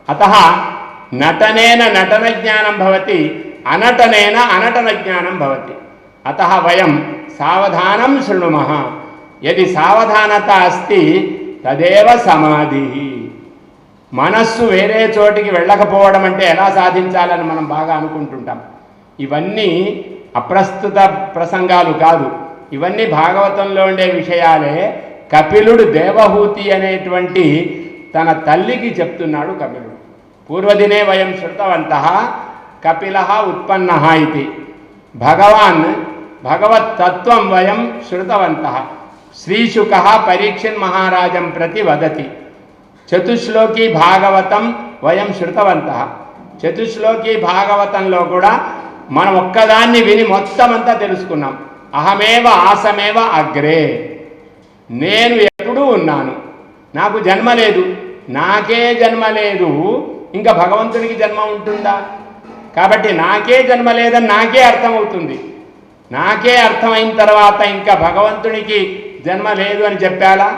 అతః నటనేన నటన జ్ఞానం భవతి, అనటనేన అనటన జ్ఞానం భవతి. అతః వయం సావధానం శృణుమః. యది సావధానత అస్తి తదేవ సమాధి. మనస్సు వేరే చోటికి వెళ్ళకపోవడం అంటే ఎలా సాధించాలని మనం బాగా అనుకుంటుంటాం. ఇవన్నీ అప్రస్తుత ప్రసంగాలు కాదు, ఇవన్నీ భాగవతంలో ఉండే విషయాలే. కపిలుడు దేవహూతి అనేటువంటి తన తల్లికి చెప్తున్నాడు కపిలుడు. పూర్వదినే వయం శృతవంతః కపిలః ఉత్పన్నః ఇతి. భగవాన్ భగవత్తత్వం వయం శృతవంతః. శ్రీశుకః పరీక్షిన్ మహారాజం ప్రతి వదతి. చతుశ్లోకి భాగవతం వయం శృతవంతః. చతుశ్లోకి భాగవతంలో కూడా మనం ఒక్కదాన్ని విని మొత్తం అంతా తెలుసుకున్నాం. అహమేవ ఆసమేవ అగ్రే. నేను ఎప్పుడూ ఉన్నాను, నాకు జన్మ లేదు, నాకే జన్మ లేదు, ఇంకా భగవంతునికి జన్మ ఉంటుందా? కాబట్టి నాకే జన్మ లేదని నాకే అర్థమవుతుంది. నాకే అర్థమైన తర్వాత ఇంకా భగవంతునికి జన్మ లేదు అని చెప్పాలా?